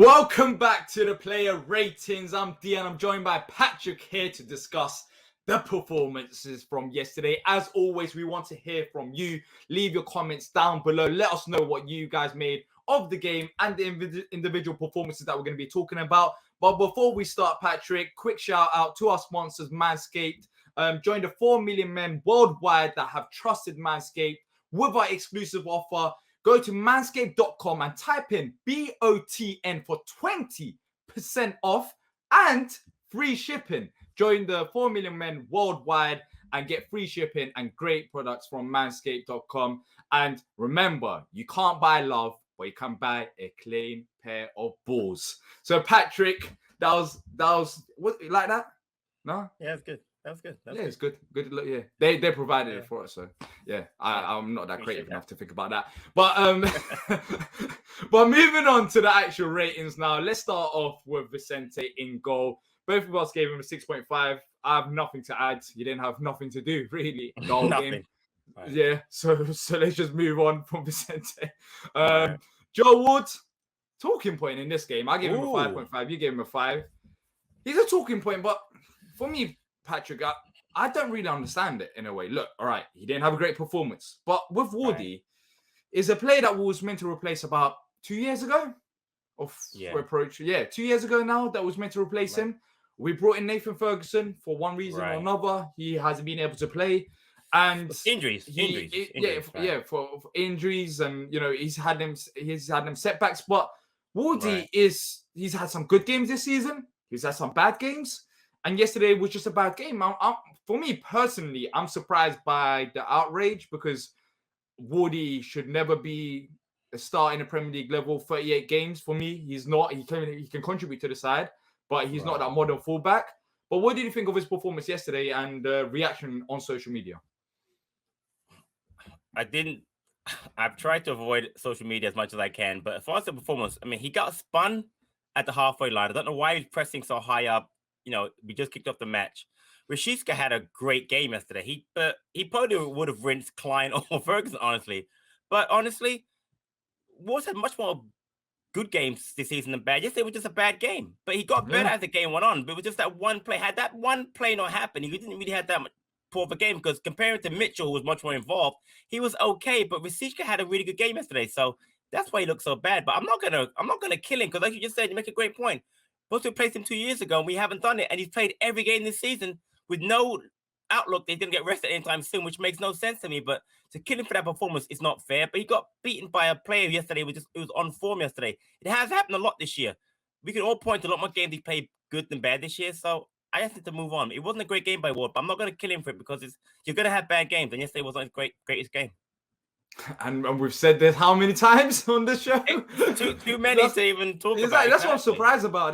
Welcome back to the player ratings. I'm Dee and I'm joined by Patrick here to discuss the performances from yesterday. As always, we want to hear from you. Leave your comments down below. Let us know what you guys made of the game and the individual performances that we're going to be talking about. But before we start, Patrick, quick shout out to our sponsors, Manscaped. Join the 4 million men worldwide that have trusted Manscaped with our exclusive offer. Go to manscaped.com and type in BOTN for 20% off and free shipping. Join the 4 million men worldwide and get free shipping and great products from manscaped.com. And remember, you can't buy love, but you can buy a clean pair of balls. So, Patrick, that was what, like that? No? Yeah, it's good. That was good. It's good. Good look. Yeah, they provided it for us. So yeah, I'm not that creative enough to think about that. But but moving on to the actual ratings now. Let's start off with Vicente in goal. Both of us gave him a 6.5. I have nothing to add. You didn't have nothing to do really. The whole game. Right. Yeah. So let's just move on from Vicente. Right. Joe Ward, talking point in this game. I gave him a 5.5. You gave him a 5. He's a talking point, but for me, Patrick, I don't really understand it in a way. Look, all right, he didn't have a great performance. But with Wardy, is a player that was meant to replace about 2 years ago. 2 years ago now that was meant to replace him. We brought in Nathan Ferguson for one reason or another. He hasn't been able to play. And injuries. For injuries, and he's had them setbacks. But Wardy he's had some good games this season. He's had some bad games. And yesterday was just a bad game. For me personally, I'm surprised by the outrage because Wardy should never be a star in the Premier League level. 38 games for me, he's not. He can contribute to the side, but he's not that modern fullback. But what did you think of his performance yesterday and the reaction on social media? I've tried to avoid social media as much as I can, but as far as the performance, I mean, he got spun at the halfway line. I don't know why he's pressing so high up. We just kicked off the match. Rashica had a great game yesterday. He probably would have rinsed Klein or Ferguson, honestly. But honestly, Wolves had much more good games this season than bad. Yesterday was just a bad game. But he got better as the game went on. But it was just that one play. Had that one play not happened, he didn't really have that much poor of a game because comparing to Mitchell, who was much more involved, he was okay. But Rashica had a really good game yesterday. So that's why he looked so bad. But I'm not gonna kill him because, like you just said, you make a great point. Supposed to replace him 2 years ago, and we haven't done it. And he's played every game this season with no outlook that he's going to get rested anytime soon, which makes no sense to me. But to kill him for that performance is not fair. But he got beaten by a player yesterday. It was on form yesterday. It has happened a lot this year. We can all point to a lot more games he played good than bad this year. So I just need to move on. It wasn't a great game by Ward, but I'm not going to kill him for it because you're going to have bad games. And yesterday wasn't his greatest game. And we've said this how many times on this show? Too many to even talk about. That's what I'm surprised about.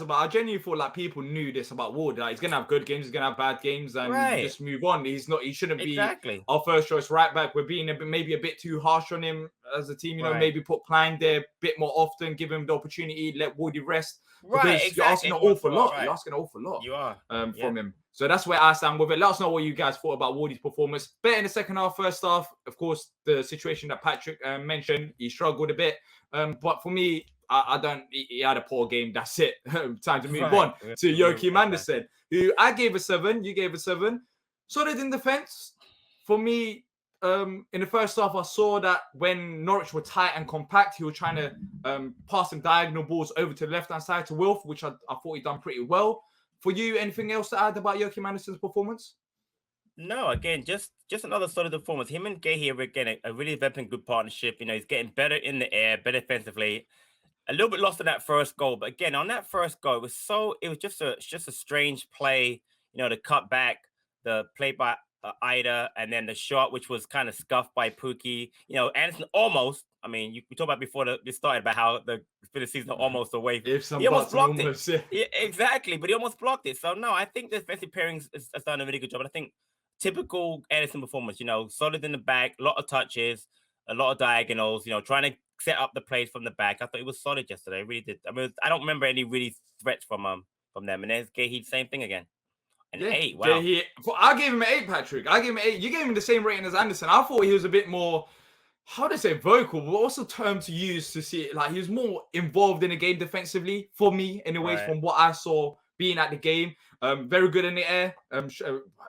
I genuinely thought like people knew this about Ward. Like, he's gonna have good games, he's gonna have bad games, and just move on. He shouldn't be our first choice right back. We're being maybe a bit too harsh on him as a team. Maybe put Klein there a bit more often, give him the opportunity, let Wardy rest. Because you're asking an awful lot. You're asking an awful lot. You are from him. So that's where I stand with it. Let us know what you guys thought about Wardy's performance. Better in the second half, first half. Of course, the situation that Patrick mentioned, he struggled a bit. But for me, I don't. He had a poor game. That's it. Time to move on to Joachim Andersen, who I gave a 7. You gave a 7. Solid in defense. For me, in the first half, I saw that when Norwich were tight and compact, he was trying to pass some diagonal balls over to the left-hand side to Wilf, which I thought he'd done pretty well. For you, anything else to add about Joachim Andersen's performance? No, again, just another solid performance. Him and Guehi are again a really developing good partnership. He's getting better in the air, better defensively. A little bit lost on that first goal, but again, on that first goal, it was just a strange play. The cut back, the play by Ida, and then the shot, which was kind of scuffed by Pukki. Andersen almost. I mean, we talked about before this started about how the season almost away. He almost blocked it. Yeah, exactly, but he almost blocked it. So no, I think the defensive pairings has done a really good job. And I think typical Andersen performance. Solid in the back, a lot of touches, a lot of diagonals. Trying to set up the plays from the back. I thought it was solid yesterday. I really did. I mean, I don't remember any really threats from them. And there's Guehi, same thing again. An 8. Wow. I gave him an 8, Patrick. I gave him an 8. You gave him the same rating as Andersen. I thought he was a bit more how to say vocal, but also term to use to see it. Like he was more involved in the game defensively for me, anyways, Right. from what I saw being at the game. Very good in the air.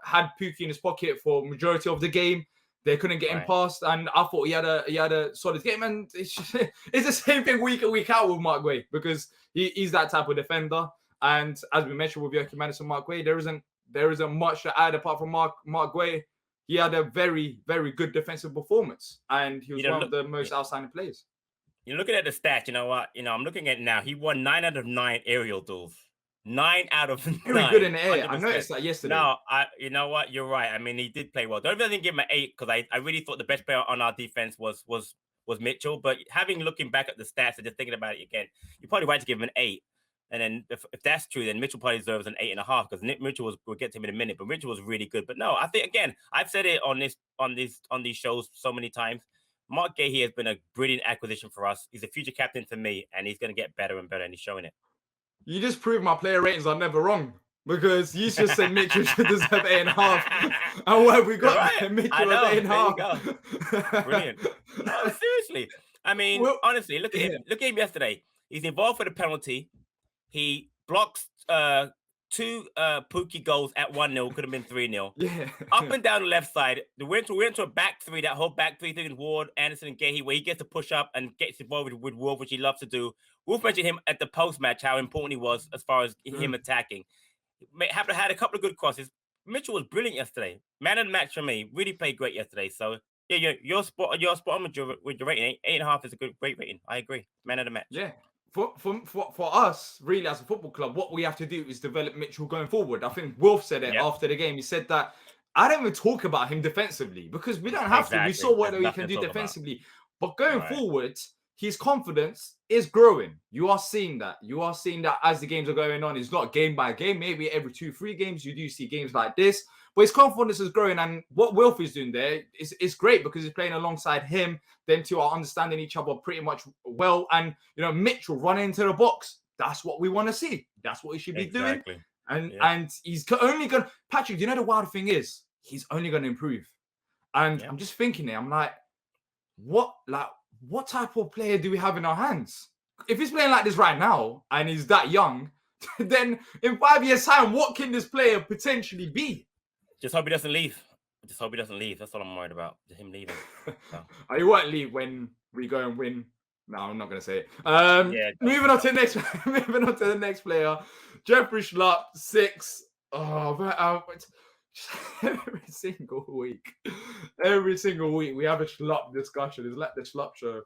Had Pookie in his pocket for majority of the game. They couldn't get him Right. past, and I thought he had a solid game. And it's the same thing week in week out with Mark Guehi because he's that type of defender. And as we mentioned with Joachim Andersen and Mark Guehi, there isn't much to add apart from Mark Guehi. He had a very, very good defensive performance, and he was one of the most outstanding players. You're looking at the stats. You know what? I'm looking at now. He won 9 out of 9 aerial duels. 9 out of 9. Very good in the air. 100%. I noticed that yesterday. No, you know what? You're right. I mean, he did play well. Don't really give him an 8 because I really thought the best player on our defense was Mitchell. But looking back at the stats and just thinking about it again, you're probably right to give him an 8. And then if that's true, then Mitchell probably deserves an 8.5 because Mitchell we'll get to him in a minute, but Mitchell was really good. But no, I think again, I've said it on these shows so many times. Mark Guehi has been a brilliant acquisition for us. He's a future captain to me, and he's going to get better and better, and he's showing it. You just proved my player ratings are never wrong because you just said Mitchell should deserve 8.5. And what have we got? Right. Mitchell was 8.5. Brilliant. No, seriously. I mean, honestly, look at him. Look at him yesterday. He's involved for the penalty. He blocks 2 Pookie goals at 1-0, could have been 3-0. Yeah. Up and down the left side. We went to a back three, that whole back three thing in Ward, Andersen and Guehi, where he gets to push up and gets involved with Wolf, which he loves to do. Wolf mentioned him at the post-match, how important he was as far as him attacking. Had a couple of good crosses. Mitchell was brilliant yesterday. Man of the match for me. Really played great yesterday. So yeah, you're spot on with your rating. 8.5 is a great rating. I agree. Man of the match. Yeah. For us, really, as a football club, what we have to do is develop Mitchell going forward. I think Wolf said it after the game. He said that I don't even talk about him defensively because we don't have to. We saw what he can do defensively. But going forward, his confidence is growing. You are seeing that. You are seeing that as the games are going on. It's not game by game. Maybe every 2-3 games you do see games like this. But his confidence is growing. And what Wilf is doing there is great because he's playing alongside him. Them two are understanding each other pretty much well. And, Mitchell running into the box. That's what we want to see. That's what he should be doing. And he's only going to... Patrick, do you know the wild thing is? He's only going to improve. And I'm just thinking there. I'm like, what type of player do we have in our hands? If he's playing like this right now and he's that young, then in 5 years' time, what can this player potentially be? Just hope he doesn't leave. That's all I'm worried about. Him leaving. So. He won't leave when we go and win. No, I'm not going to say it. Moving on to the next player. Jeffrey Schlupp, 6. Every single week we have a Schlupp discussion. It's like the Schlupp show.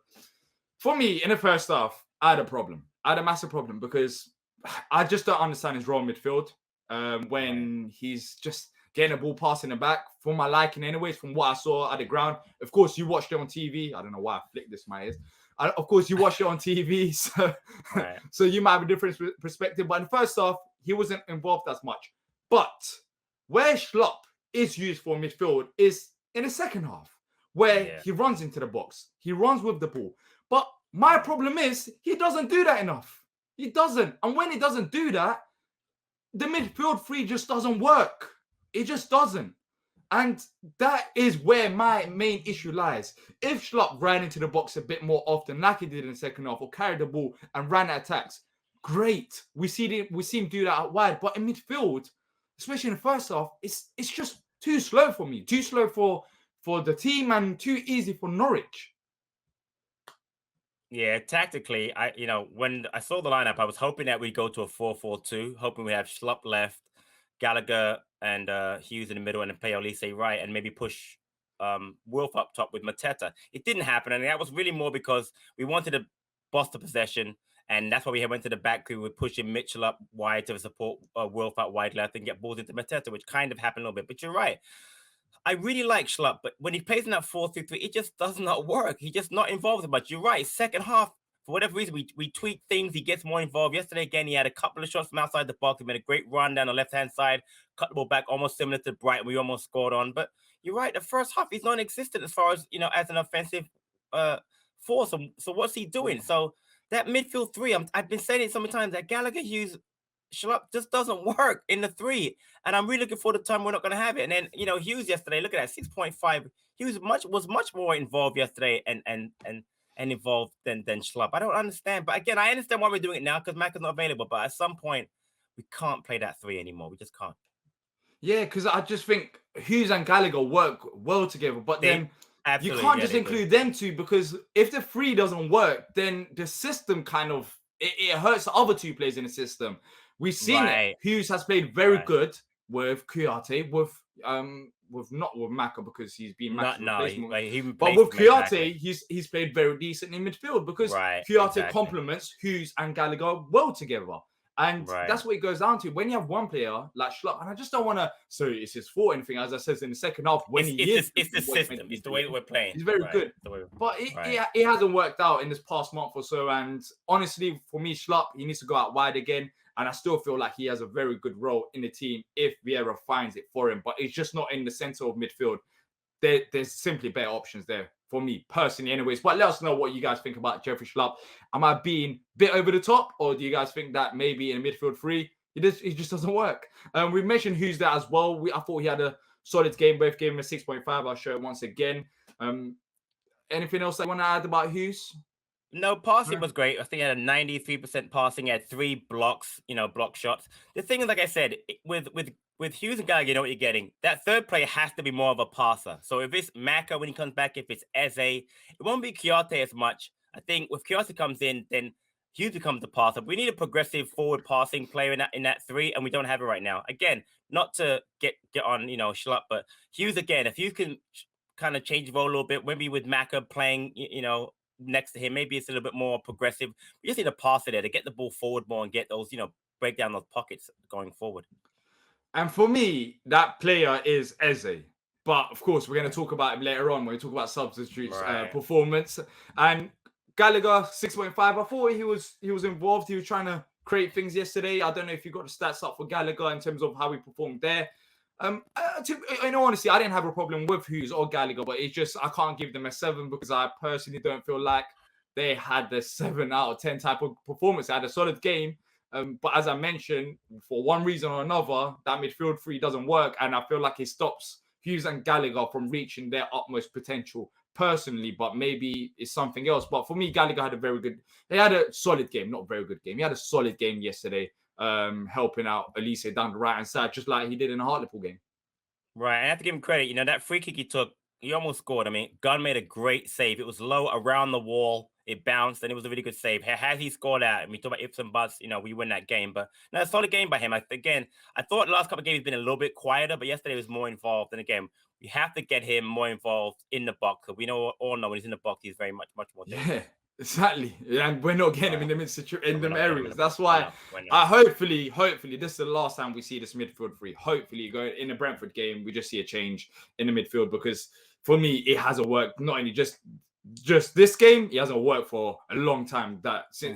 For me, in the first half, I had a problem. I had a massive problem because I just don't understand his role in midfield when he's just getting a ball pass in the back for my liking anyways, from what I saw at the ground. Of course, you watched it on TV. I don't know why I flicked this in my ears. Of course, you watched it on TV, so you might have a different perspective. But in the first half, he wasn't involved as much. But where Schlupp is used for midfield is in the second half, where he runs into the box. He runs with the ball. But my problem is he doesn't do that enough. He doesn't. And when he doesn't do that, the midfield three just doesn't work. It just doesn't. And that is where my main issue lies. If Schlupp ran into the box a bit more often, like he did in the second half, or carried the ball and ran at attacks, great. We see him do that out wide. But in midfield, especially in the first half, it's just too slow for me. Too slow for the team and too easy for Norwich. Yeah, tactically, when I saw the lineup, I was hoping that we'd go to a 4-4-2, hoping we have Schlupp left, Gallagher and Hughes in the middle, and then play Olise right, and maybe push Wolf up top with Mateta. It didn't happen, and that was really more because we wanted to boss the possession, and that's why we went to the back. We were pushing Mitchell up wide to support Wolf out wide left and get balls into Mateta, which kind of happened a little bit. But you're right. I really like Schlupp, but when he plays in that 4-3-3, it just does not work. He's just not involved much. You're right. Second half, for whatever reason, we tweak things. He gets more involved. Yesterday, again, he had a couple of shots from outside the box. He made a great run down the left-hand side, cut the ball back, almost similar to Brighton. We almost scored on. But you're right. The first half, he's non-existent as far as, as an offensive force. So what's he doing? So that midfield three, I've been saying it so many times, that Gallagher, Hughes, Schlupp just doesn't work in the three. And I'm really looking for the time we're not going to have it. And then, Hughes yesterday, look at that, 6.5. was much more involved yesterday and involved than Schlupp. I don't understand. But again, I understand why we're doing it now because Mac is not available. But at some point, we can't play that 3 anymore. We just can't. Yeah, because I just think Hughes and Gallagher work well together, but then you can't just include them two because if the 3 doesn't work, then the system kind of it hurts the other 2 players in the system. We've seen it. Hughes has played very good with Kouyaté, with not with Maka because he's been Maka's replacement. But with Kouyaté, he's played very decent in midfield because Kouyaté complements Hughes and Gallagher well together. And that's what it goes down to. When you have one player like Schlupp, and I just don't want to say it's his fault or anything, as I said in the second half, when it's the system. It's the way that we're playing. He's very good. But it hasn't worked out in this past month or so. And honestly, for me, Schlupp, he needs to go out wide again. And I still feel like he has a very good role in the team if Vieira finds it for him. But it's just not in the center of midfield. There's simply better options there for me personally anyways. But let us know what you guys think about Jeffrey Schlupp. Am I being a bit over the top, or do you guys think that maybe in a midfield 3 it just doesn't work? We mentioned Hughes there as well. I thought he had a solid game. Both gave him a 6.5. I'll show it once again. Anything else I want to add about Hughes? No, passing was great. I think he had a 93% passing. He had 3 blocks, block shots. The thing is, like I said, with Hughes and Gallagher, you know what you're getting. That third player has to be more of a passer. So if it's Maka when he comes back, if it's Eze, it won't be Kouyaté as much. I think if Kouyaté comes in, then Hughes becomes the passer. We need a progressive forward passing player in that 3, and we don't have it right now. Again, not to get on, Schlupp, but Hughes again. If you can kind of change the role a little bit, maybe with Maka playing, next to him, maybe it's a little bit more progressive. We just need a passer there to get the ball forward more and get those, break down those pockets going forward. And for me, that player is Eze. But of course, we're going to talk about him later on when we talk about substitutes performance. And Gallagher 6.5. I thought he was involved. He was trying to create things yesterday. I don't know if you got the stats up for Gallagher in terms of how he performed there. In all honesty, I didn't have a problem with Hughes or Gallagher, but it's just I can't give them a 7 because I personally don't feel like they had the 7 out of 10 type of performance. They had a solid game. But as I mentioned, for one reason or another, that midfield 3 doesn't work. And I feel like it stops Hughes and Gallagher from reaching their utmost potential personally, but maybe it's something else. But for me, Gallagher he had a solid game, not a very good game. He had a solid game yesterday, helping out Olise down the right-hand side, just like he did in the Hartlepool game. Right, I have to give him credit. That free kick he took, he almost scored. I mean, Gunn made a great save. It was low around the wall. It bounced, and it was a really good save. Had he scored out, and we talk about ifs and buts, we win that game. But no, it's not a game by him. I thought the last couple of games he's been a little bit quieter, but yesterday was more involved. And again, we have to get him more involved in the box. So we all know when he's in the box, he's very much more dangerous. Yeah, exactly. And we're not getting him in them areas. That's why hopefully this is the last time we see this midfield 3. Hopefully, in the Brentford game, we just see a change in the midfield because for me, it hasn't worked. Not only just this game, it hasn't worked for a long time.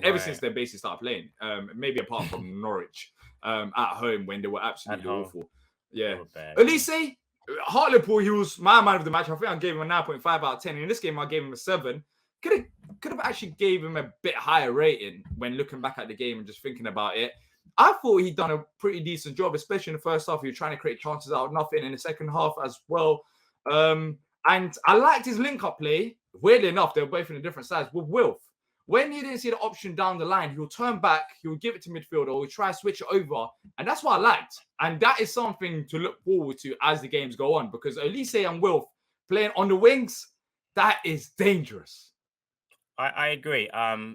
Ever since they basically started playing, maybe apart from Norwich at home when they were absolutely awful. Yeah, Olise, Hartlepool, he was my man of the match. I think I gave him a 9.5 out of 10. In this game, I gave him a 7. Could have actually gave him a bit higher rating when looking back at the game and just thinking about it. I thought he'd done a pretty decent job, especially in the first half. He was trying to create chances out of nothing in the second half as well. And I liked his link-up play. Weirdly enough, they were both in a different sides with Wilf. When he didn't see the option down the line, he'll turn back, he'll give it to midfield, or he'll try to switch it over. And that's what I liked. And that is something to look forward to as the games go on, because Olise and Wilf playing on the wings, that is dangerous. I agree.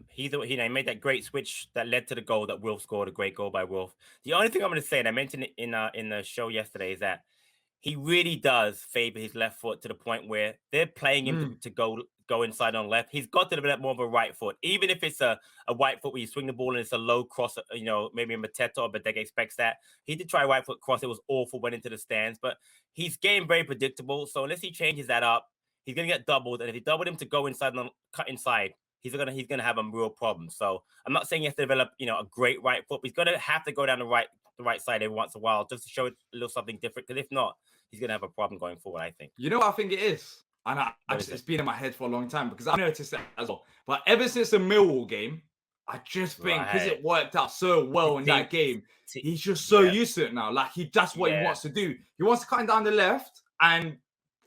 He made that great switch that led to the goal that Wilf scored, a great goal by Wilf. The only thing I'm going to say, and I mentioned it in the show yesterday, is that he really does favor his left foot to the point where they're playing him to go inside on left. He's got to develop more of a right foot, even if it's a right foot where you swing the ball and it's a low cross. Maybe a Mateta or Mateta expects that. He did try a right foot cross. It was awful, went into the stands, but he's getting very predictable. So unless he changes that up, he's gonna get doubled. And if he doubled him to go inside and cut inside, he's gonna have a real problem. So I'm not saying he has to develop, a great right foot, but he's gonna have to go down the right side every once in a while just to show it a little something different. Because if not, he's gonna have a problem going forward, I think. You know what I think it is? And it's been in my head for a long time because I noticed it as well. But ever since the Millwall game, I just think because it worked out so well in that game, he's just so used to it now. Like that's what he wants to do. He wants to cut down the left and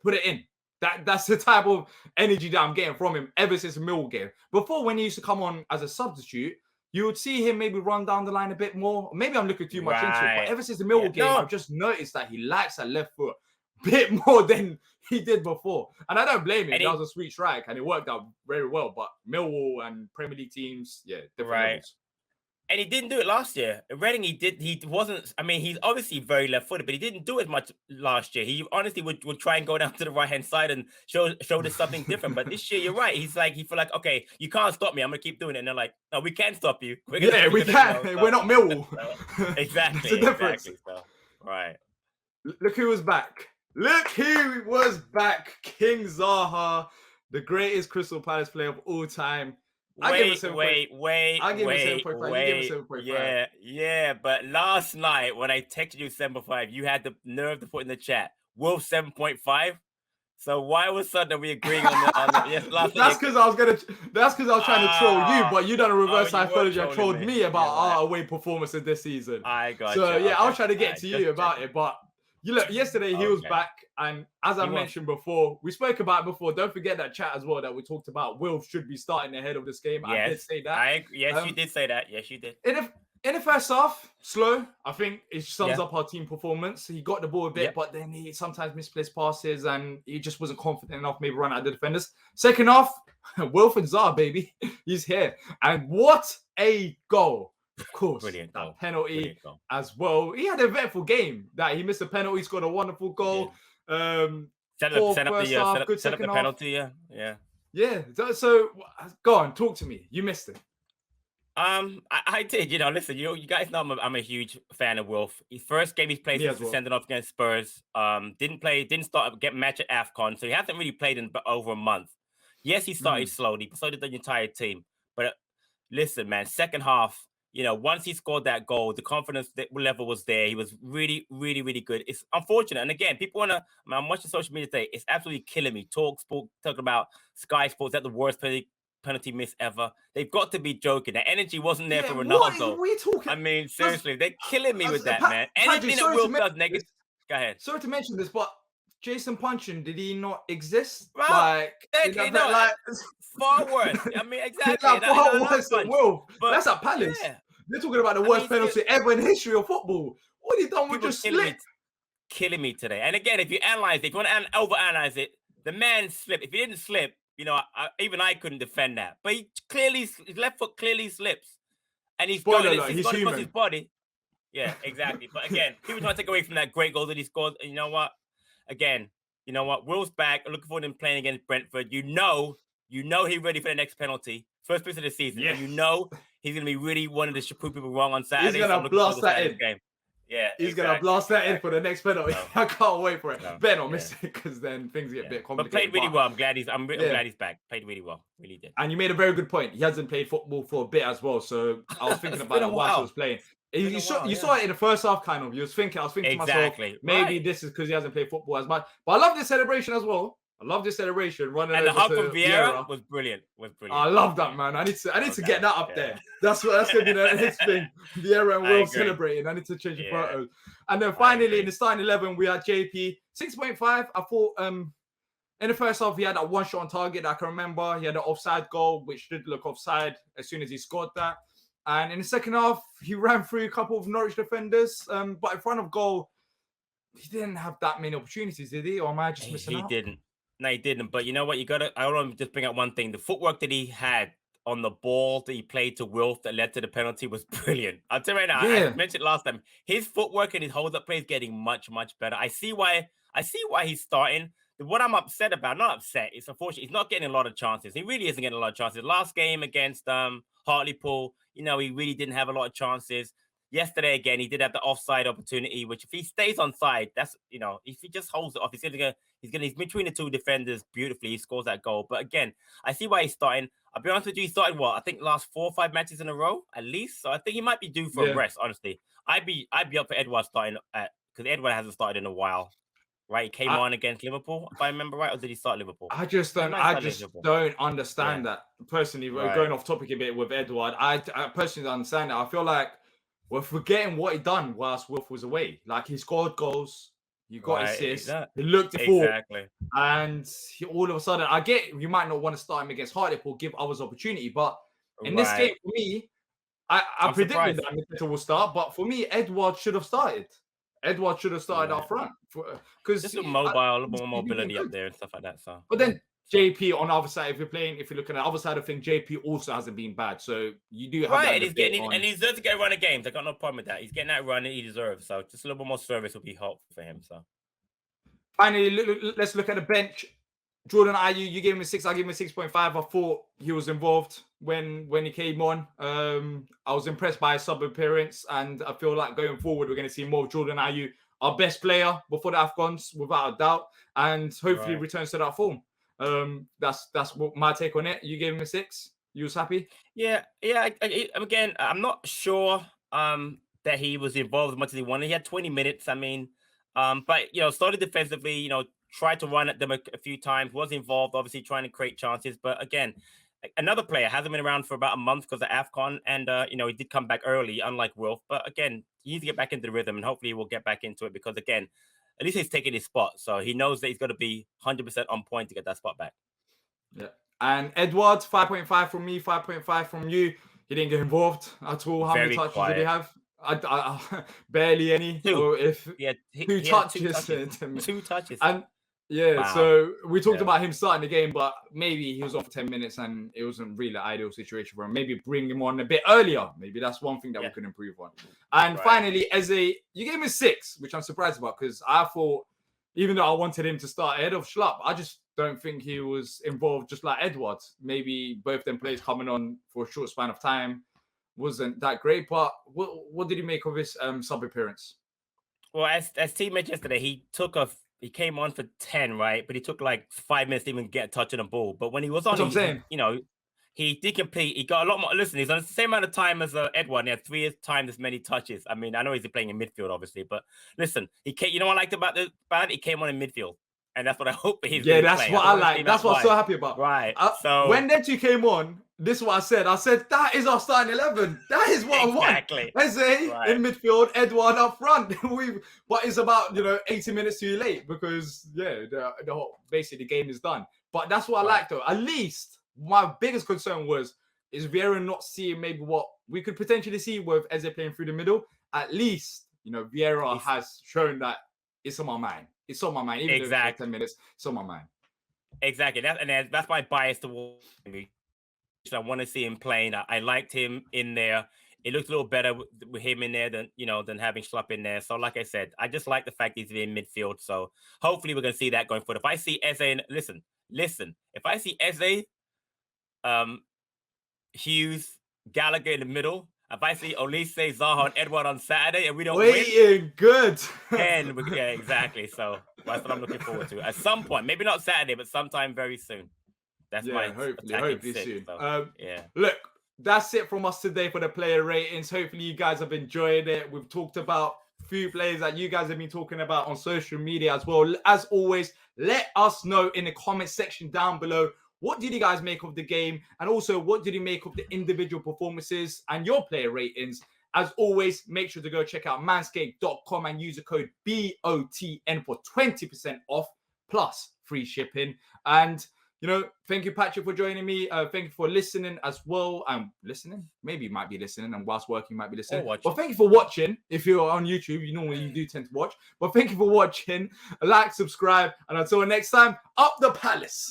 put it in. That's the type of energy that I'm getting from him ever since the Millwall game. Before, when he used to come on as a substitute, you would see him maybe run down the line a bit more. Maybe I'm looking too much into it, but ever since the Millwall game, I've just noticed that he likes that left foot a bit more than he did before. And I don't blame him. That was a sweet strike and it worked out very well. But Millwall and Premier League teams, different levels. And he didn't do it last year. Reading, he wasn't. I mean, he's obviously very left-footed, but he didn't do as much last year. He honestly would try and go down to the right-hand side and show us something different. But this year, you're right. He feel like, okay, you can't stop me. I'm gonna keep doing it. And they're like, no, we can stop you. We can. We're not Millwall. Exactly. It's a difference. Exactly. So, right. Look who was back. Look who was back. King Zaha, the greatest Crystal Palace player of all time. Wait. Yeah. But last night when I texted you 7.5, you had the nerve to put in the chat Wolf 7.5. So why was suddenly we agreeing on the yes, last That's because I was trying to troll you, but you done a reverse psychology and trolled me about our away performances this season. I got so you. I was trying to get to you about it, but you look, yesterday he was back, and as I mentioned before, we spoke about it before. Don't forget that chat as well that we talked about. Wilf should be starting ahead of this game. Yes, I did say that. You did say that. Yes, you did. In the first half, slow. I think it sums up our team performance. He got the ball a bit, but then he sometimes misplaced passes, and he just wasn't confident enough. Maybe run out the defenders. Second half, Wilf and Zaha, baby, he's here, and what a goal! Of course, brilliant that penalty as well. He had a eventful game. That he missed a penalty, scored a wonderful goal. Set up the penalty. Yeah. So go on, talk to me. You missed it. I did. Listen, you guys know I'm a huge fan of Wilf. His first game he's played since sending off against Spurs. Didn't start get match at AFCON, so he hasn't really played in over a month. Yes, he started slowly, but so did the entire team. But listen, man, second half. Once he scored that goal, the confidence level was there. He was really, really, really good. It's unfortunate. And again, people I'm watching social media today. It's absolutely killing me. Talking about Sky Sports, that the worst penalty miss ever. They've got to be joking. The energy wasn't there for Ronaldo. What are you talking? I mean, seriously, they're killing me with that, man. Anything that Will does negative. Go ahead. Sorry to mention this, but Jason Punchin, did he not exist? Well, far worse. I mean, exactly. Far worse than Will. That's at Palace. Yeah. They're talking about the worst penalty ever in the history of football. What have you done with just slip? Killing me today. And again, if you want to overanalyze it, the man slipped. If he didn't slip, even I couldn't defend that. But his left foot clearly slips. And he's got it across his body. Yeah, exactly. But again, people trying to take away from that great goal that he scored. And you know what? Again, Will's back. I'm looking forward to him playing against Brentford. You know he's ready for the next penalty. First piece of the season. Yes. And he's going to be really wanting to prove people wrong on Saturday. He's going to blast that in. Game. Yeah, he's going to blast that in for the next penalty. I can't wait for it. Better not miss it because then things get a bit complicated. But played really well. I'm glad he's back. Played really well. Really did. And you made a very good point. He hasn't played football for a bit as well. So I was thinking about it whilst I was playing. You saw it in the first half, kind of. I was thinking to myself, maybe this is because he hasn't played football as much. But I love this celebration as well. I love this celebration. Running and the hug from Vieira was brilliant. I love that, man. I need to get that up there. That's going to be the next thing. Vieira and Will celebrating. I need to change the photos. And then finally, in the starting 11, we had JP 6.5. I thought in the first half, he had that one shot on target that I can remember. He had an offside goal, which did look offside as soon as he scored that. And in the second half, he ran through a couple of Norwich defenders. But in front of goal, he didn't have that many opportunities, did he? Or am I just missing out? He didn't. No, he didn't. But you know what? I want to just bring up one thing. The footwork that he had on the ball that he played to Wilf that led to the penalty was brilliant. I'll tell you right now, I mentioned last time, his footwork and his hold-up play is getting much, much better. I see why he's starting. What I'm upset about, not upset, it's unfortunate. He's not getting a lot of chances. He really isn't getting a lot of chances. Last game against Hartlepool, he really didn't have a lot of chances. Yesterday, again, he did have the offside opportunity, which if he stays on side, that's, if he just holds it off, he's between the two defenders beautifully. He scores that goal. But again, I see why he's starting. I'll be honest with you, he started I think last 4 or 5 matches in a row, at least. So I think he might be due for a rest, honestly. I'd be up for Edouard starting because Edouard hasn't started in a while. Right, he came on against Liverpool, if I remember right, or did he start Liverpool? I just don't understand that. Personally, going off topic a bit with Edouard, I personally don't understand that. I feel like we're forgetting what he done whilst Wilf was away. Like, he scored goals, He got Right. assists. He looked for, Exactly. and all of a sudden, I get you might not want to start him against Hartlepool or give others opportunity, but in this game, Right. for me, I I'm predicted surprised. that Mateta will start, but for me, Edward should have started. Edward should have started Right. up front because Just a mobile, a little more mobility up there and stuff like that. So, But then so JP on the other side, if you're looking at the other side of things, JP also hasn't been bad. So you do have right, that and he's debate getting on. and he deserves to get a run of games. I got no problem with that. He's getting that run that he deserves. So just a little bit more service will be helpful for him. So Finally, let's look at the bench. Jordan Ayew, you gave him a 6. I gave him a 6.5. I thought he was involved when he came on. I was impressed by his sub appearance, and I feel like going forward we're going to see more of Jordan Ayew, our best player before the AFCONs, without a doubt, and hopefully returns to that form. That's what my take on it. You gave him a 6. You was happy? yeah. Again, I'm not sure that he was involved as much as he wanted. He had 20 minutes. I mean, but started defensively. Tried to run at them a few times. Was involved, obviously trying to create chances. But again, another player hasn't been around for about a month because of AFCON, and he did come back early, unlike Wilf. But again, he needs to get back into the rhythm, and hopefully we'll get back into it because again, at least he's taking his spot, so he knows that he's got to be 100% on point to get that spot back. Yeah. And Edward, 5.5 from me, 5.5 from you. He didn't get involved at all. How many touches did he have? I barely any. 2. Or if two touches. 2 touches. And yeah, Wow. so we talked about him starting the game, but maybe he was on for 10 minutes and it wasn't really an ideal situation for him. Maybe bring him on a bit earlier. Maybe that's one thing that we can improve on. And finally, you gave him a 6, which I'm surprised about because I thought, even though I wanted him to start ahead of Schlupp, I just don't think he was involved just like Edwards. Maybe both them players coming on for a short span of time wasn't that great. But what did he make of his sub appearance? Well, as T mentioned yesterday, he came on for 10, right? But he took like 5 minutes to even get a touch on the ball. But when he was on, he did complete. He got a lot more. Listen, he's on the same amount of time as Edward. And he had 3 times as many touches. I mean, I know he's playing in midfield, obviously, but listen, you know what I liked about it? He came on in midfield, and that's what I hope he's. Yeah, that's what I like. That's what I'm so happy about. Right. So when them two came on, this is what I said. I said that is our starting 11. That is what I want. Eze in midfield, Edward up front. But it's about 80 minutes too late because basically the game is done. But that's what I like though. At least my biggest concern is Vieira not seeing maybe what we could potentially see with Eze playing through the middle. At least Vieira has shown that it's on my mind. It's on my mind. Even though it's 10 minutes, it's on my mind. Exactly. That's my bias towards me. I want to see him playing. I liked him in there. It looks a little better with him in there than having Schlupp in there. So, like I said, I just like the fact he's in midfield. So, hopefully, we're going to see that going forward. If I see Eze, listen. If I see Eze, Hughes, Gallagher in the middle. If I see Olise, Zaha, and Edward on Saturday, and we don't win, good. Then exactly. So that's what I'm looking forward to. At some point, maybe not Saturday, but sometime very soon. That's hopefully soon. So, Look, that's it from us today for the player ratings. Hopefully you guys have enjoyed it. We've talked about a few players that you guys have been talking about on social media as well. As always, let us know in the comment section down below. What did you guys make of the game? And also, what did you make of the individual performances and your player ratings? As always, make sure to go check out manscaped.com and use the code BOTN for 20% off plus free shipping. And thank you, Patrick, for joining me. Thank you for listening as well. Listening? Maybe you might be listening, and whilst working, you might be listening. But thank you for watching. If you're on YouTube, you do tend to watch. But thank you for watching. Like, subscribe, and until next time, up the palace.